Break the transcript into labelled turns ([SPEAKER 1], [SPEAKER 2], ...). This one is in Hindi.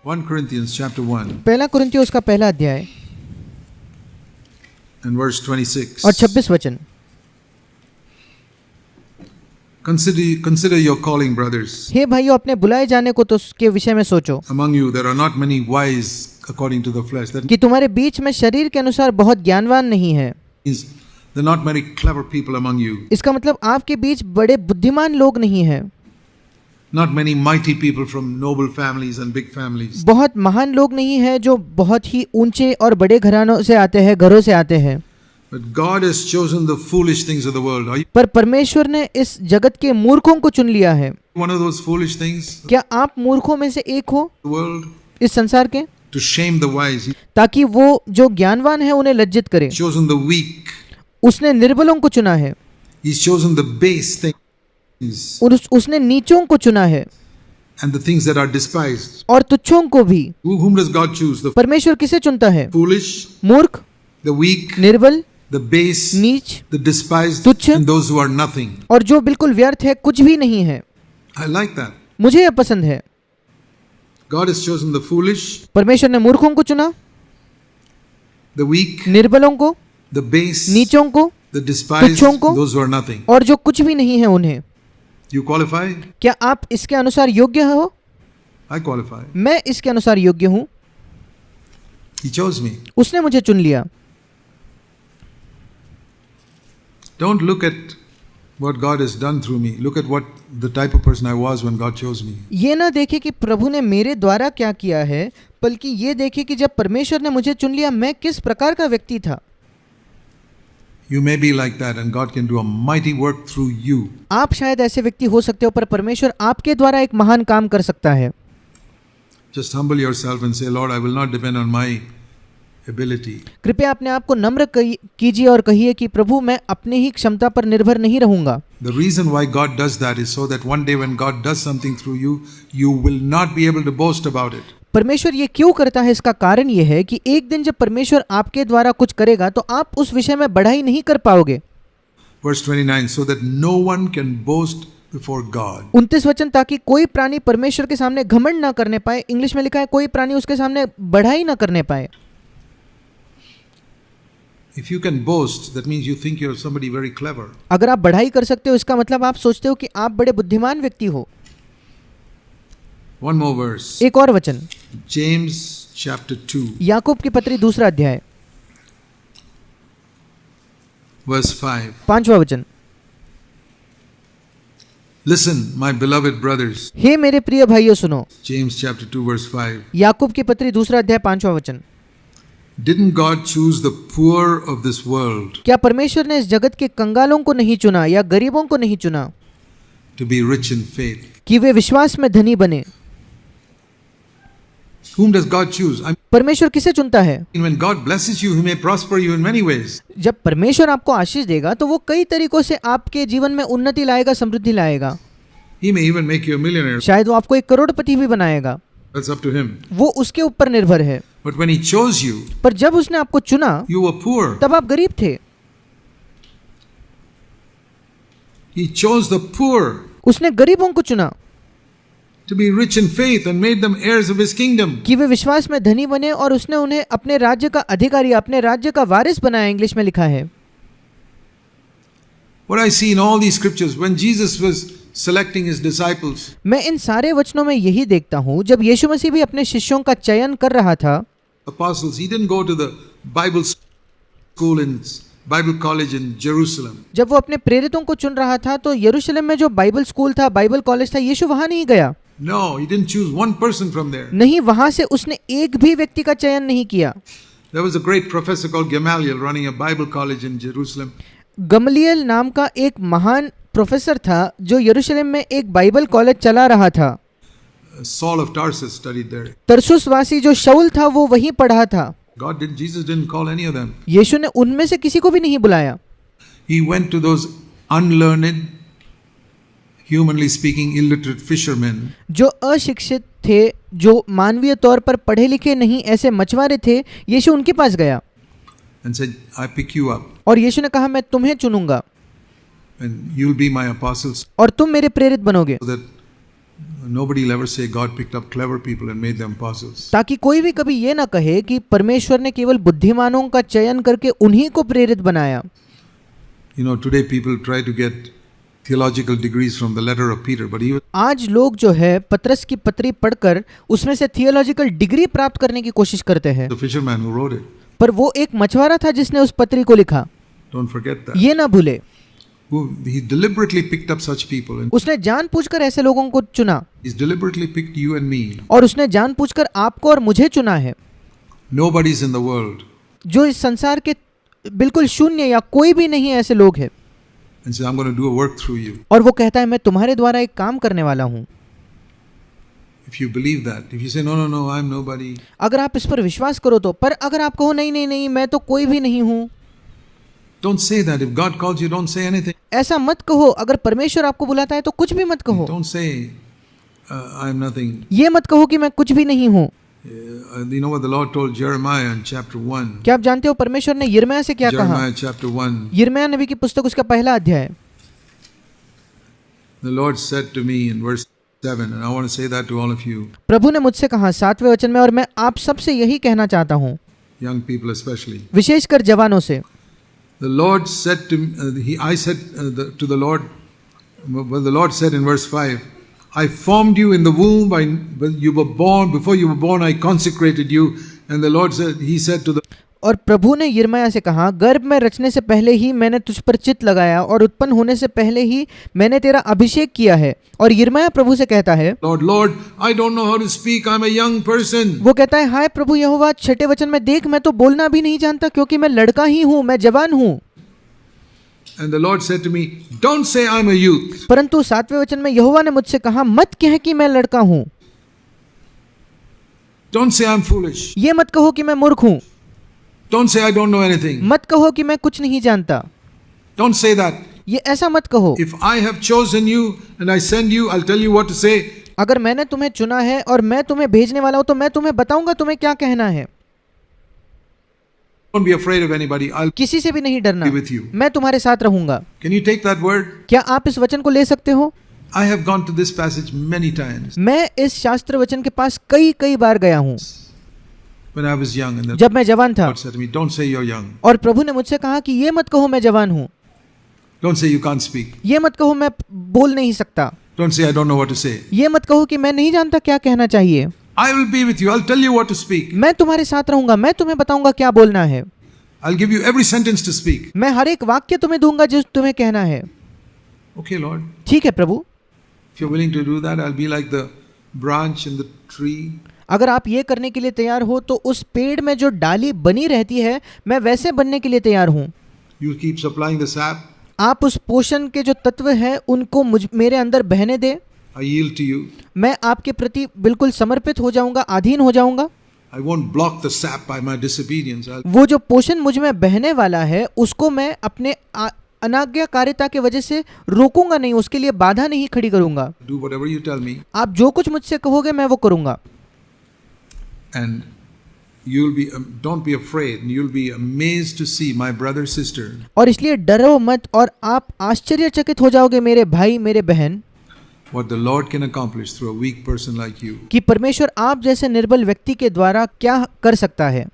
[SPEAKER 1] 1 Corinthians chapter 1
[SPEAKER 2] पहला कुरिन्थियों उसका पहला अध्याय
[SPEAKER 1] and verse 26.
[SPEAKER 2] और 26 वचन।
[SPEAKER 1] Consider your calling, brothers.
[SPEAKER 2] हे भाइयों, अपने बुलाए जाने को तो के विषय में सोचो
[SPEAKER 1] Among you there are not many wise according to the flesh. That
[SPEAKER 2] कि तुम्हारे बीच में शरीर के अनुसार बहुत ज्ञानवान नहीं है।
[SPEAKER 1] means there are not many clever people among you.
[SPEAKER 2] इसका मतलब आपके बीच बड़े बुद्धिमान लोग नहीं हैं।
[SPEAKER 1] Not many mighty people from noble families and big families.
[SPEAKER 2] बहुत महान लोग नहीं हैं जो बहुत ही ऊंचे और बड़े घरानों से आते हैं, घरों से आते हैं।
[SPEAKER 1] But God has chosen the foolish things of the world. Are you
[SPEAKER 2] पर परमेश्वर ने इस जगत के मूर्खों को चुन लिया है।
[SPEAKER 1] one of those foolish things of
[SPEAKER 2] क्या आप मूर्खों में से एक हो
[SPEAKER 1] the world?
[SPEAKER 2] इस संसार के?
[SPEAKER 1] To shame the wise. He's
[SPEAKER 2] ताकि वो जो ज्ञानवान है उन्हें लज्जित करे।
[SPEAKER 1] chosen the weak.
[SPEAKER 2] उसने निर्बलों को चुना है।
[SPEAKER 1] He's chosen the base things
[SPEAKER 2] उसने नीचों को चुना है
[SPEAKER 1] and the things that are despised.
[SPEAKER 2] और तुच्छों को भी।
[SPEAKER 1] Whom does God choose? The
[SPEAKER 2] परमेश्वर किसे चुनता है?
[SPEAKER 1] foolish,
[SPEAKER 2] मूर्ख,
[SPEAKER 1] the weak,
[SPEAKER 2] निर्बल,
[SPEAKER 1] the base,
[SPEAKER 2] नीच,
[SPEAKER 1] the despised,
[SPEAKER 2] तुच्छ,
[SPEAKER 1] and those who are nothing.
[SPEAKER 2] और जो बिल्कुल व्यर्थ है, कुछ भी नहीं है।
[SPEAKER 1] I like that.
[SPEAKER 2] मुझे यह पसंद है।
[SPEAKER 1] God has chosen the foolish,
[SPEAKER 2] परमेश्वर ने मूर्खों को चुना,
[SPEAKER 1] the weak,
[SPEAKER 2] निर्बलों को,
[SPEAKER 1] the base,
[SPEAKER 2] नीचों को,
[SPEAKER 1] the despised,
[SPEAKER 2] तुच्छों को,
[SPEAKER 1] those who are nothing.
[SPEAKER 2] और जो कुछ भी नहीं है उन्हें।
[SPEAKER 1] You qualify?
[SPEAKER 2] क्या आप इसके अनुसार योग्य हो?
[SPEAKER 1] I qualify.
[SPEAKER 2] मैं इसके अनुसार योग्य हूँ।
[SPEAKER 1] He chose me.
[SPEAKER 2] उसने मुझे चुन लिया।
[SPEAKER 1] Don't look at what God has done through me. Look at what the type of person I was when God chose me.
[SPEAKER 2] ये ना देखे कि प्रभु ने मेरे द्वारा क्या किया है, बल्कि ये देखे कि जब परमेश्वर ने मुझे चुन लिया मैं किस प्रकार का व्यक्ति था।
[SPEAKER 1] You may be like that and God can do a mighty work through you.
[SPEAKER 2] आप शायद ऐसे व्यक्ति हो सकते हो, पर परमेश्वर आपके द्वारा एक महान काम कर सकता है।
[SPEAKER 1] Just humble yourself and say, Lord, I will not depend on my ability.
[SPEAKER 2] कृपया अपने आप को नम्र कीजिए और कहिए कि प्रभु, मैं अपनी ही क्षमता पर निर्भर नहीं रहूंगा।
[SPEAKER 1] The reason why God does that is so that one day when God does something through you, you will not be able to boast about it.
[SPEAKER 2] परमेश्वर ये क्यों करता है, इसका कारण ये है कि एक दिन जब परमेश्वर आपके द्वारा कुछ करेगा तो आप उस विषय में बढ़ाई नहीं कर पाओगे।
[SPEAKER 1] Verse 29, so that no one can boast before God.
[SPEAKER 2] 29 वचन, ताकि कोई प्राणी परमेश्वर के सामने घमंड ना करने पाए। इंग्लिश में लिखा है कोई प्राणी उसके सामने बढ़ाई ना करने पाए।
[SPEAKER 1] If you can boast, that means you think you're somebody very clever.
[SPEAKER 2] अगर आप बढ़ाई कर सकते हो, इसका मतलब आप सोचते हो कि आप बड़े बुद्धिमान व्यक्ति हो।
[SPEAKER 1] One more verse.
[SPEAKER 2] एक और वचन,
[SPEAKER 1] James chapter 2,
[SPEAKER 2] याकूब की पत्री दूसरा अध्याय
[SPEAKER 1] verse 5.
[SPEAKER 2] 5वां वचन।
[SPEAKER 1] Listen, my beloved brothers.
[SPEAKER 2] हे मेरे प्रिय भाइयों सुनो।
[SPEAKER 1] James chapter 2, verse 5.
[SPEAKER 2] याकूब की पत्री दूसरा अध्याय 5वां वचन।
[SPEAKER 1] Didn't God choose the poor of this world
[SPEAKER 2] क्या परमेश्वर ने इस जगत के कंगालों को नहीं चुना या गरीबों को नहीं चुना
[SPEAKER 1] to be rich in faith?
[SPEAKER 2] कि वे विश्वास में धनी बने?
[SPEAKER 1] Whom does God choose? I
[SPEAKER 2] परमेश्वर किसे चुनता है?
[SPEAKER 1] mean, when God blesses you, He may prosper you in many ways.
[SPEAKER 2] जब परमेश्वर आपको आशीष देगा तो वो कई तरीकों से आपके जीवन में उन्नति लाएगा, समृद्धि लाएगा।
[SPEAKER 1] He may even make you a millionaire.
[SPEAKER 2] शायद वो आपको एक करोड़पति भी बनाएगा।
[SPEAKER 1] That's up to Him.
[SPEAKER 2] वो उसके ऊपर निर्भर है।
[SPEAKER 1] But when He chose you,
[SPEAKER 2] पर जब उसने आपको चुना
[SPEAKER 1] you were poor.
[SPEAKER 2] तब आप गरीब थे।
[SPEAKER 1] He chose the poor
[SPEAKER 2] उसने गरीबों को चुना
[SPEAKER 1] to be rich in faith and made them heirs of His kingdom.
[SPEAKER 2] कि वे विश्वास में धनी बने और उसने उन्हें अपने राज्य का अधिकारी, अपने राज्य का वारिस बनाया। इंग्लिश में लिखा है।
[SPEAKER 1] What I see in all these scriptures, when Jesus was selecting His disciples,
[SPEAKER 2] मैं इन सारे वचनों में यही देखता हूँ, जब यीशु मसीह भी अपने शिष्यों का चयन कर रहा था,
[SPEAKER 1] apostles, He didn't go to the Bible school in Bible college in Jerusalem.
[SPEAKER 2] जब वो अपने प्रेरितों को चुन रहा था तो यरूशलेम में जो बाइबल स्कूल था, बाइबल कॉलेज था, यीशु वहां नहीं गया।
[SPEAKER 1] No, He didn't choose one person from there.
[SPEAKER 2] नहीं, वहां से उसने एक भी व्यक्ति का चयन नहीं किया।
[SPEAKER 1] There was a great professor called Gamaliel running a Bible college in Jerusalem.
[SPEAKER 2] गमलियल नाम का एक महान प्रोफेसर था जो यरूशलेम में एक बाइबल कॉलेज चला रहा था।
[SPEAKER 1] Saul of Tarsus studied there.
[SPEAKER 2] Tarsus वासी जो शाऊल था वो वहीं पढ़ा था।
[SPEAKER 1] Jesus didn't call any of them.
[SPEAKER 2] यीशु ने उनमें से किसी को भी नहीं बुलाया।
[SPEAKER 1] He went to those unlearned, humanly speaking, illiterate fishermen.
[SPEAKER 2] जो अशिक्षित थे, जो मानवीय तौर पर पढ़े लिखे नहीं, ऐसे मछुआरे थे, यीशु उनके पास गया
[SPEAKER 1] And said, I pick you up.
[SPEAKER 2] और यीशु ने कहा, मैं तुम्हें चुनूंगा
[SPEAKER 1] And you'll be my apostles,
[SPEAKER 2] और तुम मेरे प्रेरित बनोगे,
[SPEAKER 1] so that Nobody will ever say God picked up clever people and made them apostles.
[SPEAKER 2] ताकि कोई भी कभी ये ना कहे कि परमेश्वर ने केवल बुद्धिमानों का चयन करके उन्हीं को प्रेरित बनाया।
[SPEAKER 1] You know, today people try to get theological degrees from the letter of Peter, but he was
[SPEAKER 2] आज लोग जो है पतरस की पत्री पढ़कर उसमें से थियोलॉजिकल डिग्री प्राप्त करने की कोशिश करते हैं,
[SPEAKER 1] the fisherman who wrote it.
[SPEAKER 2] पर वो एक मछुआरा था जिसने उस पत्री को लिखा।
[SPEAKER 1] Don't forget that.
[SPEAKER 2] ये ना भूले,
[SPEAKER 1] He deliberately picked up such people, and
[SPEAKER 2] उसने जानबूझकर ऐसे लोगों को चुना
[SPEAKER 1] he's deliberately picked you and me.
[SPEAKER 2] और उसने जानबूझकर आपको और मुझे चुना है,
[SPEAKER 1] Nobody's in the world.
[SPEAKER 2] जो इस संसार के बिल्कुल शून्य या कोई भी नहीं है ऐसे लोग हैं,
[SPEAKER 1] And says, I'm going to do a work through you.
[SPEAKER 2] और वो कहता है मैं तुम्हारे द्वारा एक काम करने वाला हूँ।
[SPEAKER 1] If you believe that, if you say, no, no, no, I'm nobody,
[SPEAKER 2] अगर आप इस पर विश्वास करो तो, पर अगर आप कहो नहीं नहीं नहीं मैं तो कोई भी नहीं हूँ,
[SPEAKER 1] don't say that. If God calls you, don't say anything.
[SPEAKER 2] ऐसा मत कहो। अगर परमेश्वर आपको बुलाता है तो कुछ भी मत कहो।
[SPEAKER 1] Don't say, I'm nothing.
[SPEAKER 2] ये मत कहो कि मैं कुछ भी नहीं हूँ।
[SPEAKER 1] You know what the Lord told Jeremiah in chapter 1?
[SPEAKER 2] क्या आप जानते हो परमेश्वर ने यिर्मयाह से क्या कहा?
[SPEAKER 1] Jeremiah chapter 1.
[SPEAKER 2] यिर्मयाह नबी की पुस्तक उसका पहला अध्याय।
[SPEAKER 1] The Lord said to me in verse 7, and I want to say that to all of you,
[SPEAKER 2] प्रभु ने मुझसे कहा 7वें वचन में, और मैं आप सबसे यही कहना चाहता हूँ,
[SPEAKER 1] young people especially.
[SPEAKER 2] विशेषकर जवानों से।
[SPEAKER 1] The Lord said to me, I said to the Lord, well, the Lord said in verse 5, I formed you in the womb, when you were born, before you were born, I consecrated you. And the Lord said, He said to the
[SPEAKER 2] और प्रभु ने यिर्मयाह से कहा, गर्भ में रचने से पहले ही मैंने तुझ पर चित्त लगाया और उत्पन्न होने से पहले ही मैंने तेरा अभिषेक किया है। और यिर्मयाह प्रभु से कहता है,
[SPEAKER 1] Lord, I don't know how to speak, I'm a young person.
[SPEAKER 2] वो कहता है, हाय प्रभु यहोवा, 6ठे वचन में देख मैं तो बोलना भी नहीं जानता क्योंकि मैं लड़का ही हूँ, मैं जवान हूँ।
[SPEAKER 1] And the Lord said to me, don't say I'm a youth.
[SPEAKER 2] परंतु 7वें वचन में यहोवा ने मुझसे कहा, मत कह कि मैं लड़का हूँ,
[SPEAKER 1] Don't say I'm foolish.
[SPEAKER 2] ये मत कहो कि मैं मूर्ख हूँ,
[SPEAKER 1] Don't say I don't know anything.
[SPEAKER 2] मत कहो कि मैं कुछ नहीं जानता,
[SPEAKER 1] Don't say that.
[SPEAKER 2] ये ऐसा मत कहो।
[SPEAKER 1] If I have chosen you and I send you, I'll tell you what to say.
[SPEAKER 2] अगर मैंने तुम्हें चुना है और मैं तुम्हें भेजने वाला हूँ तो मैं तुम्हें बताऊंगा तुम्हें क्या कहना है।
[SPEAKER 1] Don't be afraid of anybody. I'll
[SPEAKER 2] किसी से भी नहीं डरना,
[SPEAKER 1] be with you.
[SPEAKER 2] मैं तुम्हारे साथ रहूंगा।
[SPEAKER 1] Can you take that word?
[SPEAKER 2] क्या आप इस वचन को ले सकते हो?
[SPEAKER 1] I have gone to this passage many times
[SPEAKER 2] मैं इस शास्त्र वचन के पास कई बार गया हूँ
[SPEAKER 1] when I was young, and the
[SPEAKER 2] जब मैं जवान था,
[SPEAKER 1] Lord said to me, don't say you're young.
[SPEAKER 2] और प्रभु ने मुझसे कहा कि ये मत कहो मैं जवान हूँ,
[SPEAKER 1] Don't say you can't speak.
[SPEAKER 2] ये मत कहो मैं बोल नहीं सकता,
[SPEAKER 1] Don't say I don't know what to say.
[SPEAKER 2] ये मत कहो कि मैं नहीं जानता क्या कहना चाहिए।
[SPEAKER 1] I will be with you. I'll tell you what to speak.
[SPEAKER 2] मैं तुम्हारे साथ रहूंगा, मैं तुम्हें बताऊंगा क्या बोलना है,
[SPEAKER 1] I'll give you every sentence to speak.
[SPEAKER 2] मैं हर एक वाक्य तुम्हें दूंगा जो तुम्हें कहना है।
[SPEAKER 1] Okay, Lord.
[SPEAKER 2] ठीक है प्रभु,
[SPEAKER 1] If you're willing to do that, I'll be like the branch in the tree.
[SPEAKER 2] अगर आप ये करने के लिए तैयार हो तो उस पेड़ में जो डाली बनी रहती है मैं वैसे बनने के लिए तैयार हूँ।
[SPEAKER 1] You keep supplying the sap.
[SPEAKER 2] आप उस पोषण के जो तत्व हैं उनको मेरे अंदर बहने दे।
[SPEAKER 1] I yield to you.
[SPEAKER 2] मैं आपके प्रति बिल्कुल समर्पित हो जाऊंगा, अधीन हो जाऊंगा।
[SPEAKER 1] I won't block the sap by my disobedience.
[SPEAKER 2] वो जो पोषण मुझ में बहने वाला है उसको मैं अपने अनाज्ञाकारिता के वजह से रोकूंगा नहीं, उसके लिए बाधा नहीं खड़ी करूंगा।
[SPEAKER 1] Do whatever you tell me.
[SPEAKER 2] आप जो कुछ मुझसे कहोगे मैं वो करूंगा।
[SPEAKER 1] And you'll be, don't be afraid. You'll be amazed to see my brother, sister.
[SPEAKER 2] और इसलिए डरो मत और आप आश्चर्यचकित हो जाओगे मेरे भाई मेरे बहन,
[SPEAKER 1] What the Lord can accomplish through a weak person like you.
[SPEAKER 2] कि परमेश्वर आप जैसे निर्बल व्यक्ति के द्वारा क्या कर सकता है।